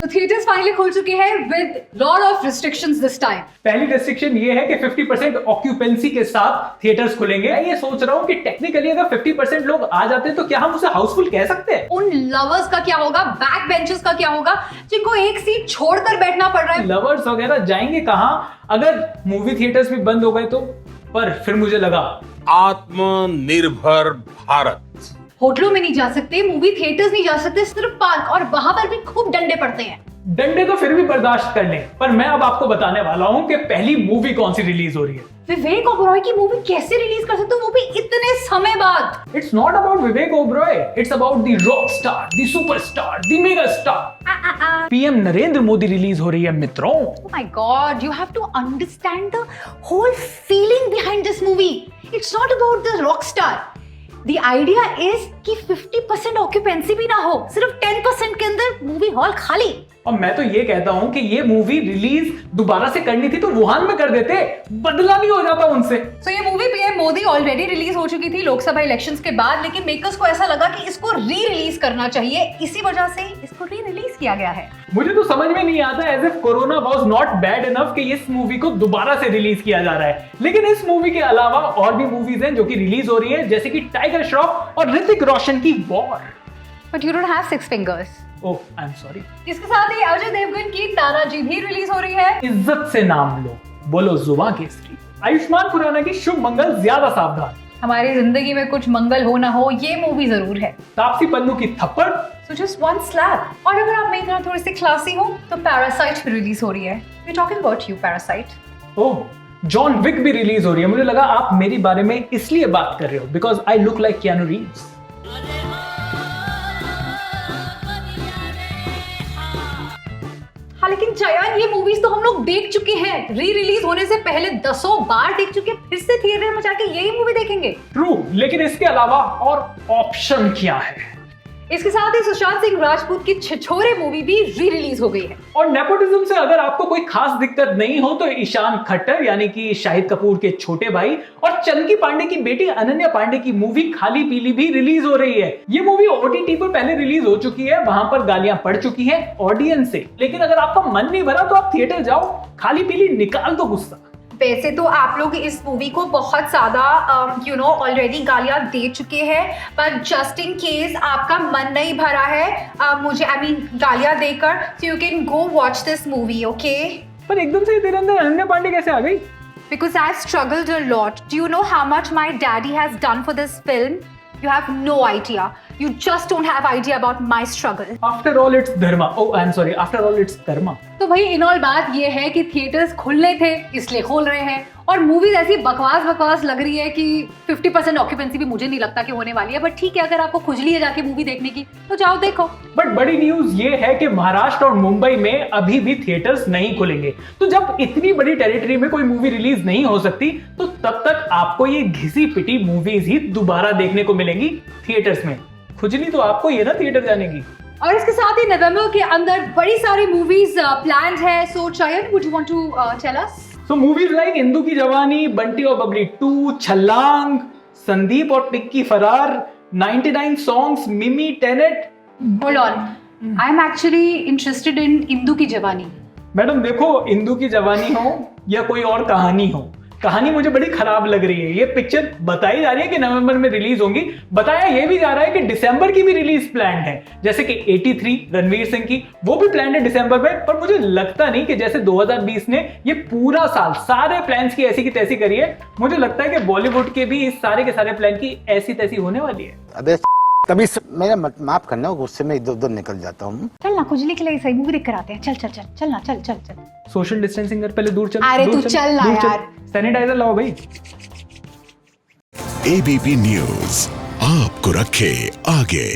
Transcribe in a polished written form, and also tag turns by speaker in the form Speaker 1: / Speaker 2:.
Speaker 1: तो theatres finally खुल चुके हैं with lot of restrictions this time.
Speaker 2: पहली रेस्ट्रिक्शन ये है कि 50% ऑक्यूपेंसी के साथ थिएटर्स खुलेंगे। मैं ये सोच रहा हूँ कि टेक्निकली अगर 50% लोग आ जाते हैं तो क्या हम उसे हाउसफुल कह सकते हैं?
Speaker 1: उन लवर्स का क्या होगा, बैक बेंचेस का क्या होगा, जिनको एक सीट छोड़कर बैठना पड़ रहा है?
Speaker 2: लवर्स वगैरह जाएंगे कहाँ अगर मूवी थिएटर्स भी बंद हो गए तो? पर फिर मुझे लगा
Speaker 3: आत्मनिर्भर भारत,
Speaker 1: होटलों में नहीं जा सकते, मूवी थिएटर्स नहीं जा सकते, सिर्फ पार्क, और वहां पर भी खूब डंडे पड़ते हैं।
Speaker 2: डंडे तो फिर भी बर्दाश्त कर लें, पर मैं अब आपको बताने वाला हूँ कि पहली मूवी कौन सी रिलीज हो रही है।
Speaker 1: विवेक ओबरॉय की मूवी कैसे रिलीज कर सकते हो, वो भी इतने समय बाद?
Speaker 2: It's not about Vivek Oberoi, it's about the rock star, the superstar, the mega star. PM Narendra Modi release हो रही है मित्रों।
Speaker 1: Oh my God, you have to understand the whole feeling behind this movie. It's not about the rock star. The idea is कि 50% occupancy भी ना हो, सिर्फ 10% के अंदर मूवी हॉल खाली।
Speaker 2: और मैं तो ये कहता हूँ कि ये मूवी रिलीज दोबारा से करनी थी तो वुहान में कर देते, बदला नहीं हो जाता उनसे।
Speaker 1: So ये movie PM Modi already release हो चुकी थी लोकसभा इलेक्शंस के बाद, लेकिन मेकर्स को ऐसा लगा कि इसको री रिलीज करना चाहिए, इसी वजह से इसको री रिलीज किया गया है।
Speaker 2: मुझे तो समझ में नहीं आता, as if corona was not bad enough कि इस मूवी को दोबारा से रिलीज किया जा रहा है। लेकिन इस मूवी के अलावा और भी मूवीज हैं जो कि रिलीज हो रही है, जैसे कि टाइगर श्रॉफ और ऋतिक रोशन की war.
Speaker 1: But you don't have six fingers.
Speaker 2: Oh I am sorry.
Speaker 1: इसके साथ ही अजय देवगन की तानाजी भी रिलीज हो रही है।
Speaker 2: इज्जत से नाम लो, बोलो जुबान केसरी। आयुष्मान खुराना की शुभ मंगल ज्यादा सावधान।
Speaker 1: हमारी जिंदगी में कुछ मंगल हो ना हो, ये मूवी जरूर है।
Speaker 2: तापसी पन्नू की थप्पड़।
Speaker 1: So just one slap. और अगर आप मेरी तरह थोड़ी सी क्लासी हो तो पैरासाइट भी रिलीज हो रही है। We're talking about you, Parasite.
Speaker 2: Oh, John Wick भी रिलीज हो रही है। मुझे लगा आप मेरी बारे में इसलिए बात कर रहे हो because I look like Keanu Reeves.
Speaker 1: हाँ, लेकिन चयान ये मूवीज तो हम लोग देख चुके हैं, री रिलीज होने से पहले दसों बार देख चुके, फिर से थिएटर में जाके यही मूवी देखेंगे।
Speaker 2: ट्रू, लेकिन इसके अलावा और ऑप्शन क्या है?
Speaker 1: इसके साथ ही सुशांत सिंह राजपूत की छिछोरे मूवी भी री रिलीज हो गई है।
Speaker 2: और नेपोटिज्म से अगर आपको कोई खास दिक्कत नहीं हो तो ईशान खट्टर यानी कि शाहिद कपूर के छोटे भाई और चंकी पांडे की बेटी अनन्या पांडे की मूवी खाली पीली भी रिलीज हो रही है। ये मूवी ओटीटी पर पहले रिलीज हो चुकी है, वहां पर गालियां पड़ चुकी हैं ऑडियंस से। लेकिन अगर आपका मन नहीं भरा तो आप थिएटर जाओ, खाली पीली निकाल दो गुस्सा।
Speaker 1: वैसे तो आप लोग इस मूवी को बहुत ज्यादा ऑलरेडी गालियां दे चुके हैं, पर जस्ट इन केस आपका मन नहीं भरा है मुझे गालियां देकर, so you can go watch this movie, okay?
Speaker 2: पर एकदम से तेरे अंदर अनन्या पांडे कैसे आ गई?
Speaker 1: Because I've struggled a lot. Do you know how much my daddy has done for this film? You have no idea. You just don't have idea about my struggle.
Speaker 2: After all, it's dharma. Oh, I'm sorry. After all, it's karma.
Speaker 1: तो भाई in all बात ये है कि theatres खुलने थे इसलिए खोल रहे हैं, और मूवीज ऐसी बकवास लग रही है कि 50% ऑक्यूपेंसी भी मुझे नहीं लगता कि होने वाली है। बट ठीक है, अगर आपको खुजली है जाके मूवी देखने की तो जाओ देखो।
Speaker 2: बट बड़ी न्यूज ये है कि महाराष्ट्र और मुंबई में अभी भी थिएटर्स नहीं खुलेंगे। तो जब इतनी बड़ी टेरिटरी में कोई मूवी रिलीज नहीं हो सकती तो तब तक आपको ये घिसी पिटी मूवीज ही दोबारा देखने को मिलेंगी थिएटर्स में। खुजली तो आपको ये ना थिएटर जाने की।
Speaker 1: और इसके साथ ही नवंबर के अंदर बड़ी सारी मूवीज प्लान्ड है। So Chayan, would you want to tell us?
Speaker 2: So movies like Indoo ki Jawani, Bunty और बबली 2, छलांग, संदीप और टिक्की फरार, 99 सॉन्ग्स, मिमी, Tenet.
Speaker 1: Hold on, I am actually interested in Indu ki जवानी।
Speaker 2: मैडम देखो, इंदू की जवानी हो या कोई और कहानी हो, कहानी मुझे बड़ी खराब लग रही है। ये पिक्चर बताई जा रही है कि नवंबर में रिलीज होंगी, बताया ये भी जा रहा है कि दिसंबर की भी रिलीज प्लान है, जैसे कि 83 रणवीर सिंह की, वो भी प्लान है दिसंबर में। पर मुझे लगता नहीं कि जैसे 2020 ने ये पूरा साल सारे प्लान्स की ऐसी की तैसी करी है, मुझे लगता है कि बॉलीवुड के भी इस सारे के सारे प्लान की ऐसी तैसी होने वाली है।
Speaker 4: अबे तभी मेरा माफ करना, गुस्से में इधर उधर निकल जाता हूँ।
Speaker 1: चल ना, खुजली के लिए सही मूवी देख कर आते हैं। चल ना, चल।
Speaker 2: सोशल डिस्टेंसिंग कर, पहले दूर चल।
Speaker 1: अरे तू चल ना यार।
Speaker 2: सैनिटाइजर लाओ भाई।
Speaker 5: एबीपी न्यूज आपको रखे आगे।